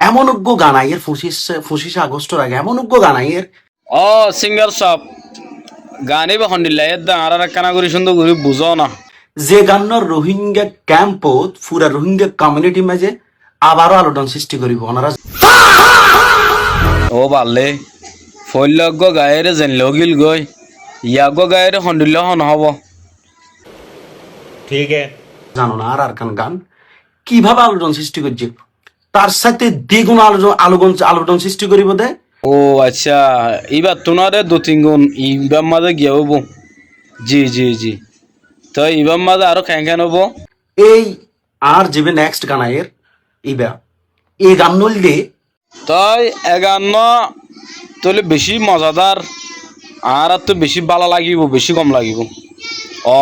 এমন উগ্র গান আইয়ের 25 আগস্টের আগে এমন উগ্র গান আইয়ের ও সিঙ্গার সব গানে বা হন্ডিল্লা এদ্দা আর কানা করি সুন্দর করে বুঝো না যে গান্নর রোহিঙ্গা ক্যাম্পত পুরা রোহিঙ্গা কমিউনিটি মাঝে আবারও আলোড়ন সৃষ্টি করিব ওনারা ও বাল্লে ফৈলজ্ঞ গায়ের জেনল গিল গই ইয়াজ্ঞ গায়ের হন্ডিল্লা হন হব ठीक है জানো না আর কান গান কিভাবে আলোড়ন সৃষ্টি করছে তার সাথে দ্বিগুণ আলোড়ন সৃষ্টি করিব দে ও আচ্ছা এবার তোমারে 2-3 গুণ ইবার মাঝে গিয়ে হবো জি জি জি তো এবার মাঝে আরো খ্যাং হবো এই আর যেবে নেক্সট গান আইয়ের ইবা এই গান নইলে তাই এগান্ন তাহলে বেশি মজাদার আর তো বেশি ভালো লাগিব বেশি কম লাগিব ও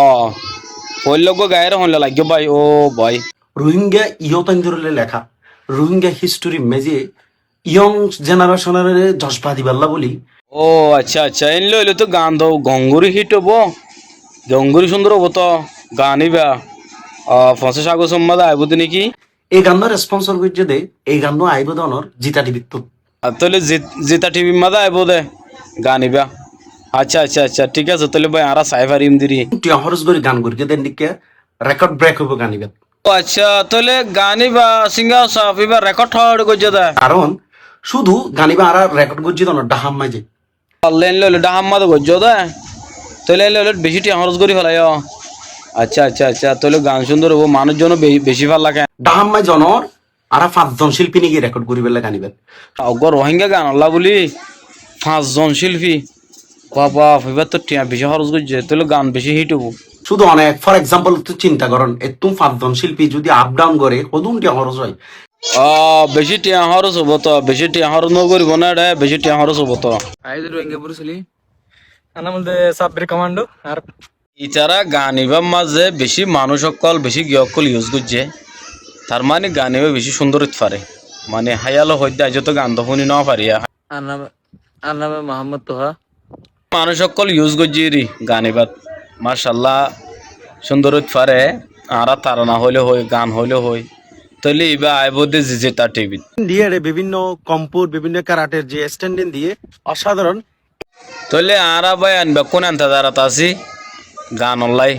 ফৈলজ্ঞ গায়ের হইলে লাগবে ভাই ও ভাই রোহিঙ্গা ইয়তান ধরলে লেখা রোহিঙ্গা হিস্টোরি মেজে ইয়ং জেনারেশনের জজবা দিবাল্লা বলি ও আচ্ছা আচ্ছা এনলে হইলে তো গান দাও গঙ্গুরি হিট হবো গঙ্গুরি সুন্দর হবো তো গান ইবা 25 আগস্ট সম্মাদ আইব নাকি এই গান রেসপন্সর করছে দে এই গান আইব দনর জিতা টিভিত আর তাহলে জিতা টিভি মাদা আইব দে গান ইবা আচ্ছা আচ্ছা আচ্ছা ঠিক আছে তাহলে ভাই আরা সাইফার ইমদিরি টিয়া হরস করে গান করছে দেন দিকে রেকর্ড ব্রেক হবো গান ইবে ও আচ্ছা তাহলে গান ইবা সিঙ্গার সাফ ইবা রেকর্ড হওয়ার করছে দে কারণ শুধু গান ইবা আর রেকর্ড করছে দনর ডাহাম মাঝে লেন লইলে ডাহাম্মাদ করছো দে তাহলে লইলে বেশি টিয়া খরচ করি ফেলাই আচ্ছা আচ্ছা আচ্ছা তাহলে গান সুন্দর হবো মানুষজন বেশি ভাল লাগে ডাহাম মাঝ জনর আর 5জন শিল্পী নিয়ে রেকর্ড করি বেলা গান ইবে অগর রোহিঙ্গা গান আল্লাহ বলি 5জন শিল্পী বাবা এবার তো টিয়া বেশি খরচ করছে তাহলে গান বেশি হিট হবো শুধু অনেক ফর এক্সাম্পল তো চিন্তা করেন এতুম 5জন শিল্পী যদি আপ ডাউন করে কদুম টিয়া খরচ হয় বেশি টিয়া খরচ হবো তো বেশি টিয়া খরচ নকরিব না রে বেশি টিয়া খরচ হবো তো ఐదు రోహింగ్యా పురుషులు అన్నముందు সাব্বির কমান্ডো আর ইতারা গান ইবার মাঝে বেশি মানুষ সকল বেশি গিয়কল ইউজ করছে তার মানে গান ইবে বেশি সুন্দর হইতে পারে মানে হায়ালো হইতে আজ তো গান তো শুনি না পারি আর নামে মোহাম্মদ তোহা মানুষ সকল ইউজ করছে রি গান ইবার মার্শাল্লাহ সুন্দর হইতে পারে আর তারা না হইলে হই গান হইলে হই তাহলে ইবা আইব দে যেটা টিভি দিয়ে বিভিন্ন কম্পোর বিভিন্ন কারাটের যে স্ট্যান্ডিং দিয়ে অসাধারণ তাহলে আর ভাই আনবা কোন আনতে দাঁড়াতে আছি গান অনলাই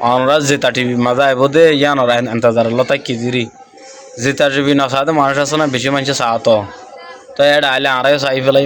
অনরা যেটা টিভি মাঝে আইব দে ইয়ান ওরা আনতে দাঁড়ালো তাই কি দিরি যেটা টিভি না সাথে মানুষ আছে না বেশি মানুষ চাও তো এটা আইলে আড়াই চাই ফেলাই